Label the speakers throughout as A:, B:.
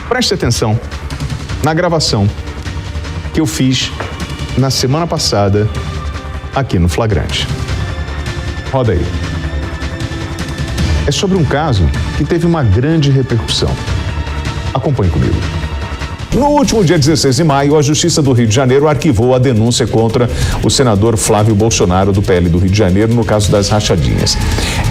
A: Preste atenção na gravação que eu fiz na semana passada aqui no Flagrante. Roda aí. É sobre um caso que teve uma grande repercussão. Acompanhe comigo. No último dia 16 de maio, a Justiça do Rio de Janeiro arquivou a denúncia contra o senador Flávio Bolsonaro, do PL do Rio de Janeiro, no caso das rachadinhas.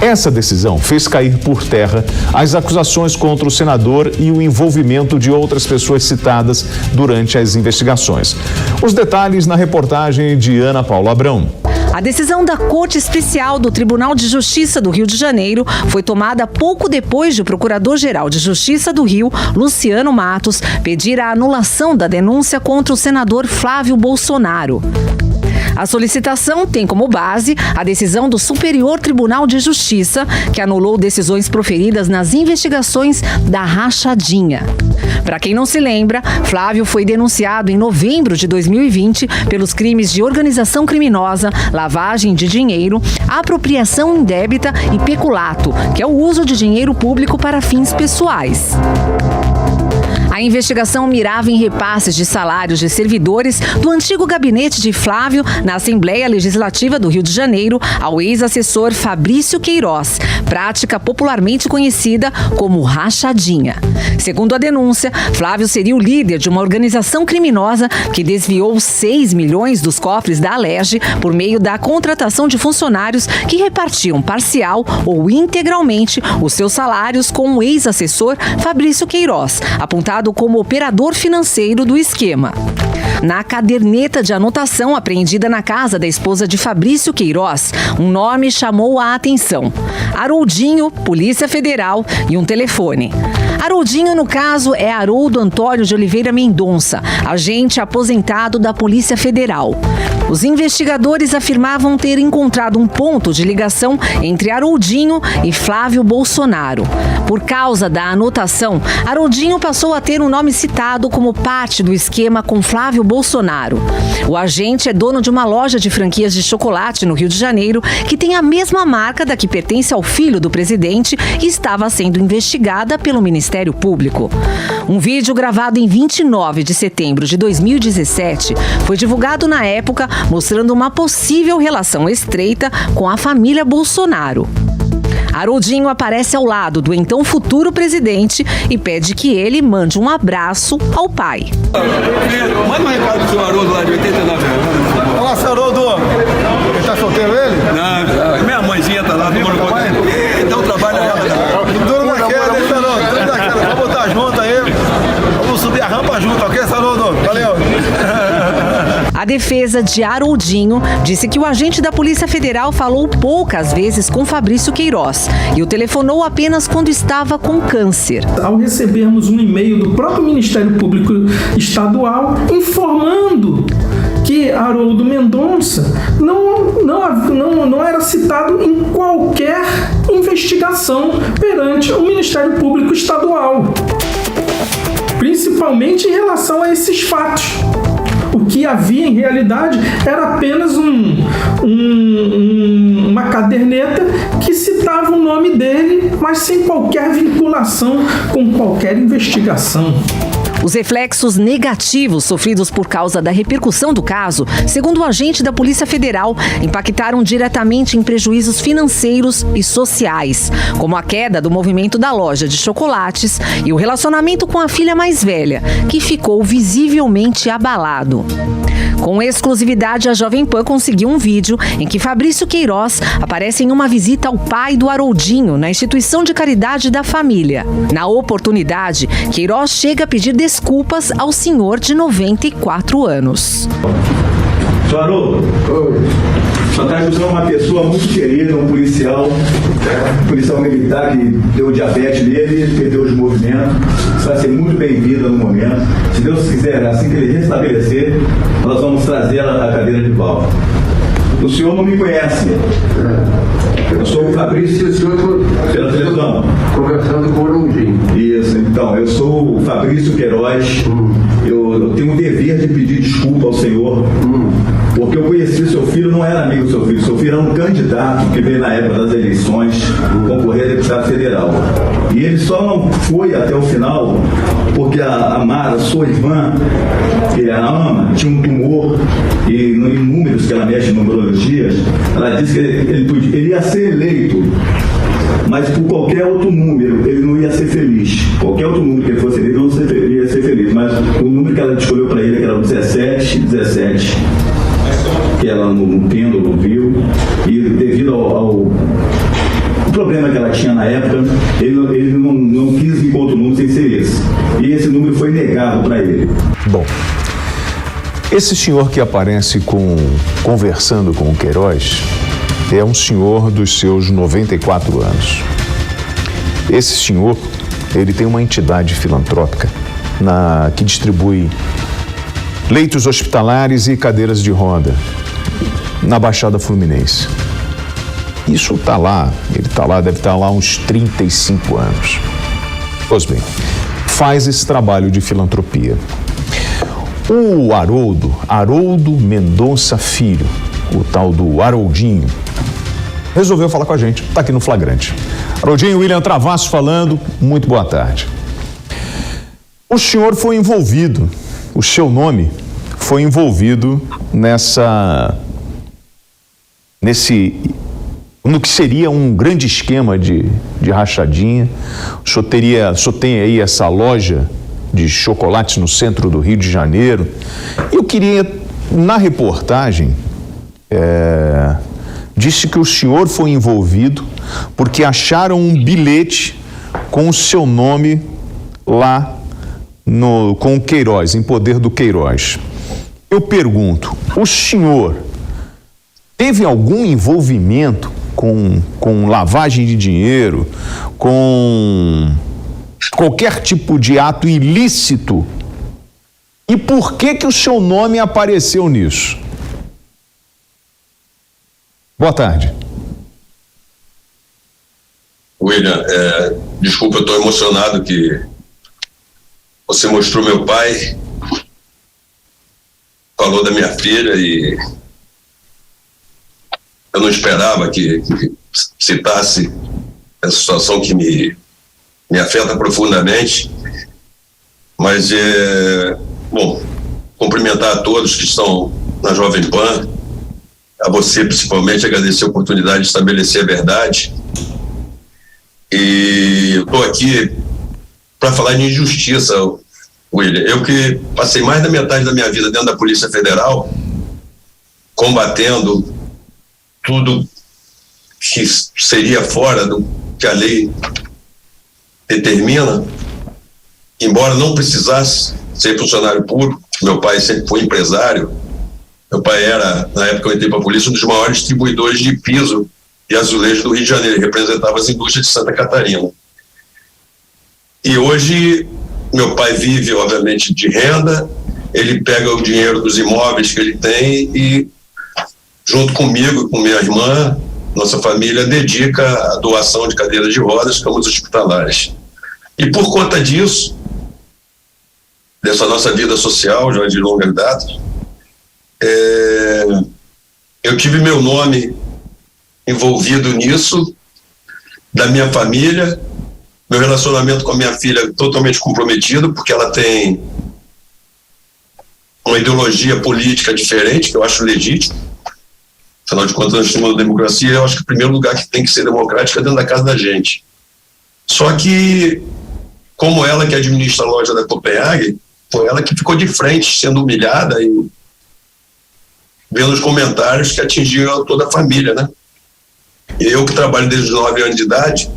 A: Essa decisão fez cair por terra as acusações contra o senador e o envolvimento de outras pessoas citadas durante as investigações. Os detalhes na reportagem de Ana Paula Abrão.
B: A decisão da Corte Especial do Tribunal de Justiça do Rio de Janeiro foi tomada pouco depois de o Procurador-Geral de Justiça do Rio, Luciano Matos, pedir a anulação da denúncia contra o senador Flávio Bolsonaro. A solicitação tem como base a decisão do Superior Tribunal de Justiça, que anulou decisões proferidas nas investigações da rachadinha. Para quem não se lembra, Flávio foi denunciado em novembro de 2020 pelos crimes de organização criminosa, lavagem de dinheiro, apropriação indébita e peculato, que é o uso de dinheiro público para fins pessoais. A investigação mirava em repasses de salários de servidores do antigo gabinete de Flávio na Assembleia Legislativa do Rio de Janeiro ao ex-assessor Fabrício Queiroz, prática popularmente conhecida como rachadinha. Segundo a denúncia, Flávio seria o líder de uma organização criminosa que desviou 6 milhões dos cofres da Alerj por meio da contratação de funcionários que repartiam parcial ou integralmente os seus salários com o ex-assessor Fabrício Queiroz, apontado como operador financeiro do esquema. Na caderneta de anotação apreendida na casa da esposa de Fabrício Queiroz, um nome chamou a atenção: Haroldinho, Polícia Federal, e um telefone. Haroldinho, no caso, é Haroldo Antônio de Oliveira Mendonça, agente aposentado da Polícia Federal. Os investigadores afirmavam ter encontrado um ponto de ligação entre Haroldinho e Flávio Bolsonaro. Por causa da anotação, Haroldinho passou a ter um nome citado como parte do esquema com Flávio Bolsonaro. O agente é dono de uma loja de franquias de chocolate no Rio de Janeiro, que tem a mesma marca da que pertence ao filho do presidente e estava sendo investigada pelo Ministério Público. Um vídeo gravado em 29 de setembro de 2017 foi divulgado na época, mostrando uma possível relação estreita com a família Bolsonaro. Haroldinho aparece ao lado do então futuro presidente e pede que ele mande um abraço ao pai.
C: Manda um recado pro seu Haroldo lá de 89 anos.
D: Olá, seu Haroldo. Ele tá solteiro, ele?
C: Não, minha mãezinha tá lá tomando conta. Então trabalha ela.
D: Tudo naquela, hein, Haroldo? Tudo naquela. Vamos botar junto aí. Vamos subir a rampa junto, ok, Haroldo? Valeu.
B: A defesa de Haroldinho disse que o agente da Polícia Federal falou poucas vezes com Fabrício Queiroz e o telefonou apenas quando estava com câncer.
E: Ao recebermos um e-mail do próprio Ministério Público Estadual informando que Haroldo Mendonça não era citado em qualquer investigação perante o Ministério Público Estadual, principalmente em relação a esses fatos. O que havia em realidade era apenas uma caderneta que citava o nome dele, mas sem qualquer vinculação com qualquer investigação.
B: Os reflexos negativos sofridos por causa da repercussão do caso, segundo o agente da Polícia Federal, impactaram diretamente em prejuízos financeiros e sociais, como a queda do movimento da loja de chocolates e o relacionamento com a filha mais velha, que ficou visivelmente abalado. Com exclusividade, a Jovem Pan conseguiu um vídeo em que Fabrício Queiroz aparece em uma visita ao pai do Haroldinho na instituição de caridade da família. Na oportunidade, Queiroz chega a pedir desculpas ao senhor de 94 anos.
F: Senhor Haroldo, o senhor está ajudando uma pessoa muito querida, um policial militar que deu diabetes nele e perdeu os movimentos. Você vai ser muito bem-vinda no momento. Se Deus quiser, assim que ele restabelecer, nós vamos trazer ela da cadeira de volta. O senhor não me conhece. Eu sou o Fabrício, pela televisão.
G: Conversando com o Haroldinho.
F: Isso, então, eu sou o Fabrício Queiroz. Eu tenho o dever de pedir desculpa ao senhor porque eu conheci seu filho, não era amigo do seu filho era um candidato que veio na época das eleições concorrer a deputado federal. E ele só não foi até o final porque a Mara, sua irmã, que a ama, tinha um tumor e em números que ela mexe em numerologia, ela disse que ele ia ser eleito, mas por qualquer outro número ele não ia ser feliz. Qualquer outro número que ele fosse eleito, ele ia ser feliz, mas o número que ela escolheu para ele, que era o 17, que ela no pêndulo viu, e devido ao problema que ela tinha na época, ele não quis ir com outro número sem ser esse. E esse número foi negado para ele.
A: Bom, esse senhor que aparece conversando com o Queiroz é um senhor dos seus 94 anos. Esse senhor, ele tem uma entidade filantrópica que distribui leitos hospitalares e cadeiras de roda na Baixada Fluminense. Isso está lá, deve estar lá uns 35 anos. Pois bem, faz esse trabalho de filantropia. O Haroldo Mendonça Filho, o tal do Haroldinho, resolveu falar com a gente, está aqui no Flagrante. Haroldinho, William Travassos falando, muito boa tarde. O senhor foi envolvido, o seu nome foi envolvido no que seria um grande esquema de rachadinha. O senhor tem aí essa loja de chocolates no centro do Rio de Janeiro. Eu queria, na reportagem, disse que o senhor foi envolvido porque acharam um bilhete com o seu nome lá com o Queiroz, em poder do Queiroz. Eu pergunto, o senhor teve algum envolvimento com lavagem de dinheiro, com qualquer tipo de ato ilícito? E por que o seu nome apareceu nisso? Boa tarde.
H: William, desculpa, eu estou emocionado que você mostrou meu pai, falou da minha filha e eu não esperava que citasse essa situação que me afeta profundamente, mas bom, cumprimentar a todos que estão na Jovem Pan, a você principalmente, agradecer a oportunidade de estabelecer a verdade. E eu estou aqui para falar de injustiça, William. Eu que passei mais da metade da minha vida dentro da Polícia Federal, combatendo tudo que seria fora do que a lei determina, embora não precisasse ser funcionário público. Meu pai sempre foi empresário. Meu pai era, na época que eu entrei para a polícia, um dos maiores distribuidores de piso e azulejo do Rio de Janeiro. Ele representava as indústrias de Santa Catarina. E hoje, meu pai vive, obviamente, de renda. Ele pega o dinheiro dos imóveis que ele tem e, junto comigo e com minha irmã, nossa família dedica a doação de cadeiras de rodas, camas hospitalares. E por conta disso, dessa nossa vida social, já de longa data, eu tive meu nome envolvido nisso, da minha família, meu relacionamento com a minha filha totalmente comprometido, porque ela tem uma ideologia política diferente, que eu acho legítimo. Afinal de contas, nós temos uma democracia, eu acho que o primeiro lugar que tem que ser democrático é dentro da casa da gente. Só que, como ela que administra a loja da Copenhague, foi ela que ficou de frente, sendo humilhada e vendo os comentários que atingiram toda a família, né? E eu que trabalho desde os 9 anos de idade.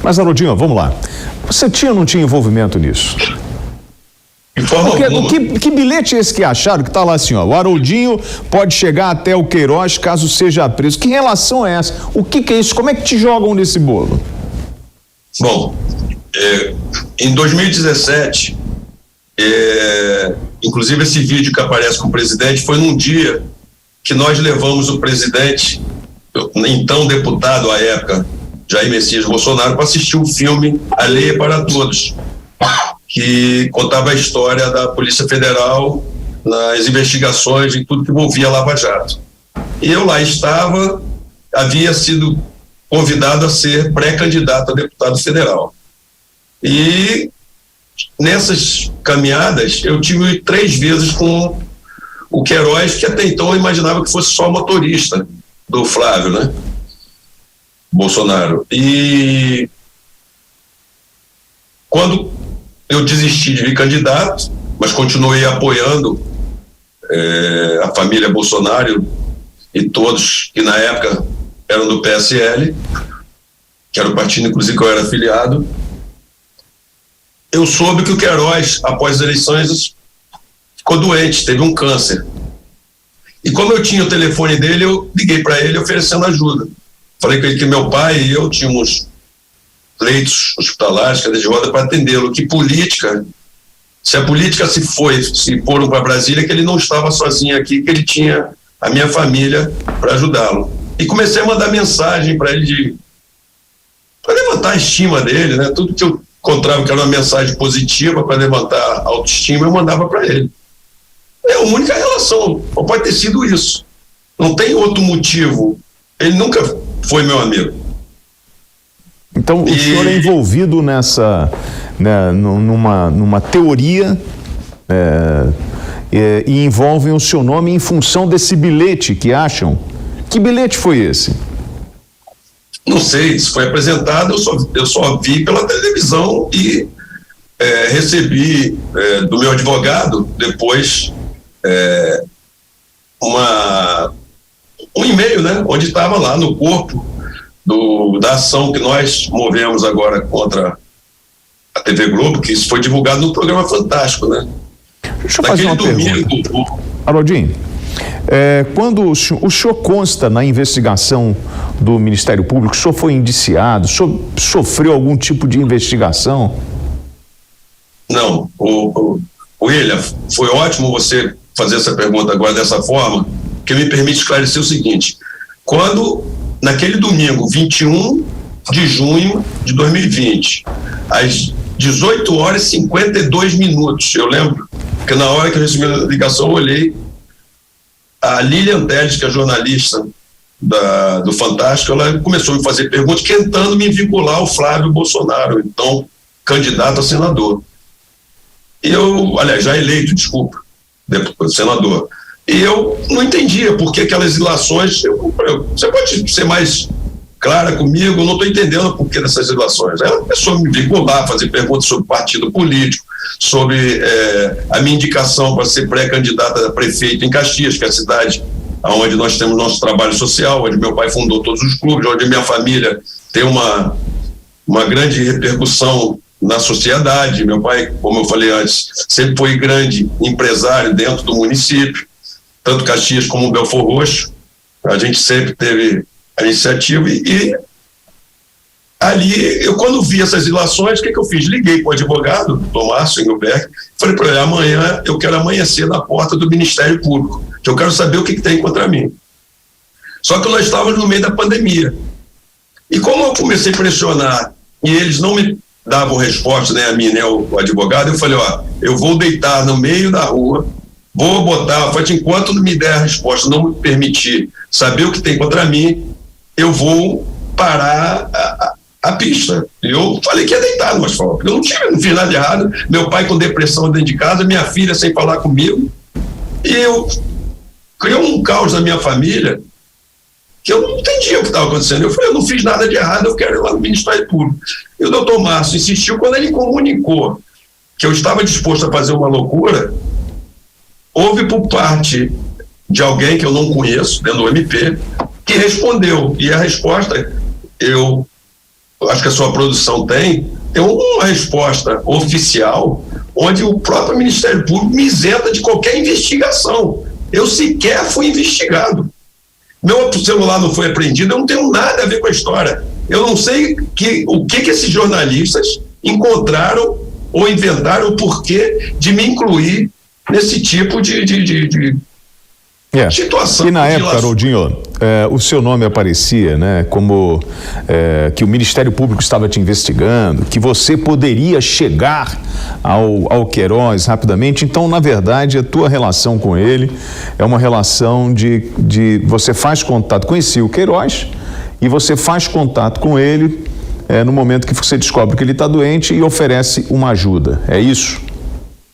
A: Mas, Haroldinho, vamos lá. Você tinha ou não tinha envolvimento nisso?
H: De forma alguma.
A: Que bilhete é esse que acharam que está lá assim, ó? O Haroldinho pode chegar até o Queiroz caso seja preso. Que relação é essa? O que é isso? Como é que te jogam nesse bolo?
H: Bom, em 2017, inclusive esse vídeo que aparece com o presidente foi num dia que nós levamos o presidente, então deputado à época, Jair Messias Bolsonaro, para assistir o filme A Lei é para Todos. que contava a história da Polícia Federal nas investigações e tudo que envolvia Lava Jato. E eu lá estava, havia sido convidado a ser pré-candidato a deputado federal. E nessas caminhadas eu tive 3 vezes com o Queiroz, que até então eu imaginava que fosse só motorista do Flávio, né? Bolsonaro. E quando eu desisti de vir candidato, mas continuei apoiando a família Bolsonaro e todos que na época eram do PSL, que era o partido inclusive que eu era afiliado, eu soube que o Queiroz, após as eleições, ficou doente, teve um câncer. E como eu tinha o telefone dele, eu liguei para ele oferecendo ajuda. Falei com ele que meu pai e eu tínhamos leitos hospitalares, cadeira de roda, para atendê-lo. Que política, se a política se foram para Brasília, que ele não estava sozinho aqui, que ele tinha a minha família para ajudá-lo. E comecei a mandar mensagem para ele para levantar a estima dele, né? Tudo que eu encontrava que era uma mensagem positiva para levantar a autoestima, eu mandava para ele. É a única relação, pode ter sido isso. Não tem outro motivo. Ele nunca foi meu amigo.
A: Então, o senhor é envolvido nessa, né, numa teoria e envolvem o seu nome em função desse bilhete que acham. Que bilhete foi esse?
H: Não sei, isso foi apresentado, eu só vi pela televisão e recebi do meu advogado depois um e-mail, né, onde estava lá no corpo da ação que nós movemos agora contra a TV Globo, que isso foi divulgado no programa Fantástico, né?
A: Deixa eu fazer uma pergunta. Haroldinho, quando o senhor consta na investigação do Ministério Público, o senhor foi indiciado, o senhor sofreu algum tipo de investigação?
H: Não, William, foi ótimo você fazer essa pergunta agora dessa forma, que me permite esclarecer o seguinte: quando, naquele domingo, 21 de junho de 2020, às 18 horas e 52 minutos, eu lembro que na hora que eu recebi a ligação, eu olhei a Lilian Teles, que é jornalista do Fantástico, ela começou a me fazer perguntas, tentando me vincular ao Flávio Bolsonaro, então candidato a senador. E eu, aliás, já eleito, desculpa, senador. E eu não entendia por que aquelas ilações. Você pode ser mais clara comigo? Eu não estou entendendo por que dessas ilações. Ela começou a me vincular, fazer perguntas sobre partido político, sobre a minha indicação para ser pré-candidata a prefeito em Caxias, que é a cidade onde nós temos nosso trabalho social, onde meu pai fundou todos os clubes, onde minha família tem uma grande repercussão na sociedade. Meu pai, como eu falei antes, sempre foi grande empresário dentro do município, tanto Caxias como Belford Roxo. A gente sempre teve a iniciativa e ali, eu quando vi essas ilações, o que eu fiz? Liguei para o advogado, Tomás Engelberg, falei para ele: amanhã eu quero amanhecer na porta do Ministério Público, que eu quero saber o que tem contra mim. Só que nós estávamos no meio da pandemia. E como eu comecei a pressionar e eles não me davam resposta, nem a mim, nem o advogado, eu falei: eu vou deitar no meio da rua, vou botar, enquanto não me der a resposta, não me permitir saber o que tem contra mim, eu vou parar a pista. Eu falei que ia deitar no asfalto, eu não fiz nada de errado. Meu pai com depressão dentro de casa, minha filha sem falar comigo, e eu criei um caos na minha família que eu não entendia o que estava acontecendo. Eu falei: eu não fiz nada de errado, eu quero ir lá no Ministério Público. E o doutor Márcio insistiu. Quando ele comunicou que eu estava disposto a fazer uma loucura, houve por parte de alguém que eu não conheço, dentro do MP, que respondeu. E a resposta, eu acho que a sua produção tem uma resposta oficial, onde o próprio Ministério Público me isenta de qualquer investigação. Eu sequer fui investigado. Meu celular não foi apreendido, eu não tenho nada a ver com a história. Eu não sei o que esses jornalistas encontraram ou inventaram o porquê de me incluir nesse tipo de
A: E na época, Haroldinho, o seu nome aparecia, né, como que o Ministério Público estava te investigando, que você poderia chegar ao Queiroz rapidamente. Então, na verdade, a tua relação com ele é uma relação de você faz contato, conhecia o Queiroz e você faz contato com ele no momento que você descobre que ele está doente e oferece uma ajuda. É isso?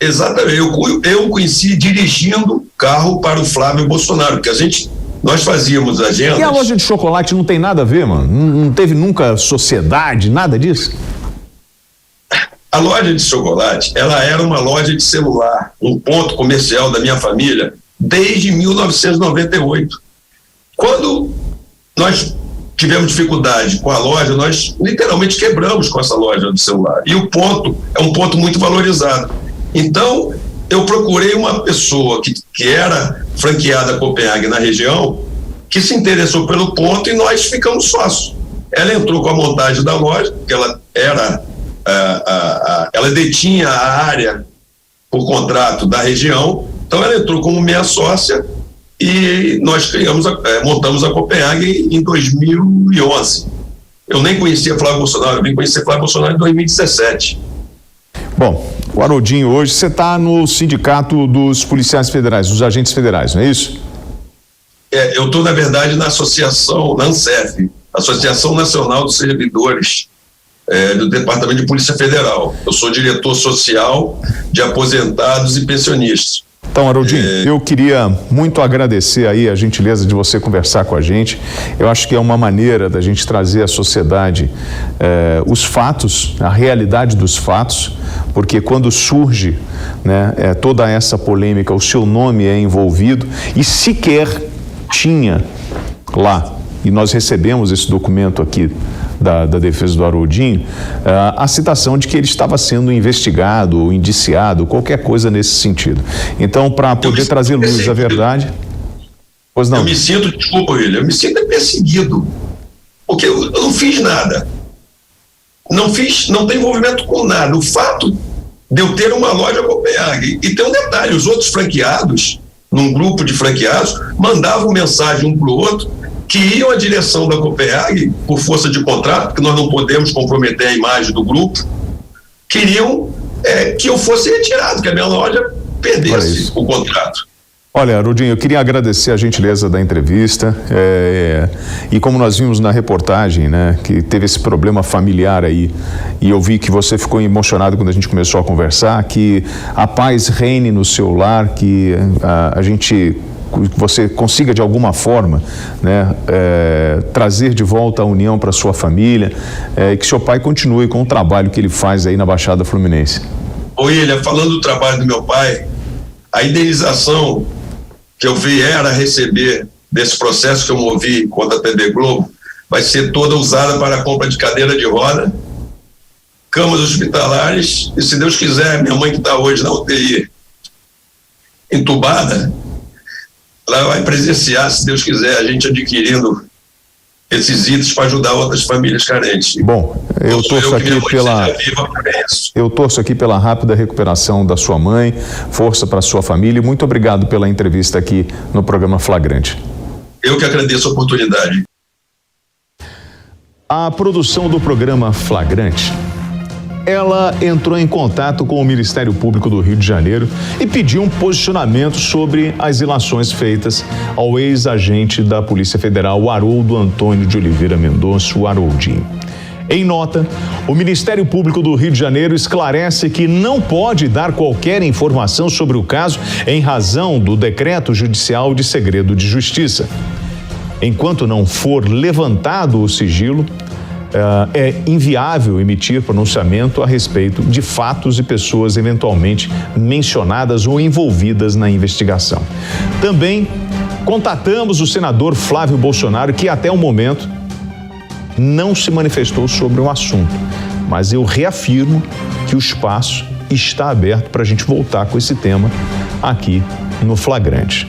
H: Exatamente. Eu conheci dirigindo carro para o Flávio Bolsonaro, porque nós fazíamos agendas.
A: E a loja de chocolate não tem nada a ver, mano? Não teve nunca sociedade, nada disso?
H: A loja de chocolate, ela era uma loja de celular, um ponto comercial da minha família, desde 1998. Quando nós tivemos dificuldade com a loja, nós literalmente quebramos com essa loja de celular. E o ponto é um ponto muito valorizado. Então, eu procurei uma pessoa que era franqueada Copenhague na região, que se interessou pelo ponto e nós ficamos sócios. Ela entrou com a montagem da loja, porque ela ela detinha a área por contrato da região, então ela entrou como minha sócia e nós montamos a Copenhague em 2011. Eu nem conhecia Flávio Bolsonaro, eu vim conhecer Flávio Bolsonaro em 2017.
A: Bom, o Haroldinho, hoje você está no Sindicato dos Policiais Federais, dos Agentes Federais, não é isso?
H: Eu estou, na verdade, na associação, na ANSEF, Associação Nacional dos Servidores do Departamento de Polícia Federal. Eu sou diretor social de aposentados e pensionistas.
A: Então, Haroldinho, eu queria muito agradecer aí a gentileza de você conversar com a gente. Eu acho que é uma maneira da gente trazer à sociedade os fatos, a realidade dos fatos, porque quando surge, né, toda essa polêmica, o seu nome é envolvido e sequer tinha lá, e nós recebemos esse documento aqui da defesa do Haroldinho, a citação de que ele estava sendo investigado ou indiciado, qualquer coisa nesse sentido. Então, para poder trazer luz à verdade... Pois não.
H: Eu me sinto, desculpa, William, eu me sinto perseguido, porque eu não fiz nada. Não tenho envolvimento com nada. O fato de eu ter uma loja Copenhague, e tem um detalhe, os outros franqueados, num grupo de franqueados, mandavam mensagem um para o outro, que iam à direção da Copenhague, por força de contrato, porque nós não podemos comprometer a imagem do grupo, queriam que eu fosse retirado, que a minha loja perdesse o contrato.
A: Olha, Haroldinho, eu queria agradecer a gentileza da entrevista e como nós vimos na reportagem, né, que teve esse problema familiar aí, e eu vi que você ficou emocionado quando a gente começou a conversar, que a paz reine no seu lar, que você consiga de alguma forma, né, trazer de volta a união para sua família, e que seu pai continue com o trabalho que ele faz aí na Baixada Fluminense.
H: William, falando do trabalho do meu pai, a indenização que eu vier a receber desse processo que eu movi contra a TV Globo vai ser toda usada para a compra de cadeira de roda, camas hospitalares e, se Deus quiser, minha mãe que está hoje na UTI entubada, ela vai presenciar, se Deus quiser, a gente adquirindo esses itens para ajudar outras famílias carentes.
A: Bom, eu torço aqui pela rápida recuperação da sua mãe, força para a sua família e muito obrigado pela entrevista aqui no programa Flagrante.
H: Eu que agradeço a oportunidade.
A: A produção do programa Flagrante, ela entrou em contato com o Ministério Público do Rio de Janeiro e pediu um posicionamento sobre as ilações feitas ao ex-agente da Polícia Federal, Haroldo Antônio de Oliveira Mendonça, o Haroldinho. Em nota, o Ministério Público do Rio de Janeiro esclarece que não pode dar qualquer informação sobre o caso em razão do decreto judicial de segredo de justiça. Enquanto não for levantado o sigilo, é inviável emitir pronunciamento a respeito de fatos e pessoas eventualmente mencionadas ou envolvidas na investigação. Também contatamos o senador Flávio Bolsonaro, que até o momento não se manifestou sobre o assunto, mas eu reafirmo que o espaço está aberto para a gente voltar com esse tema aqui no Flagrante.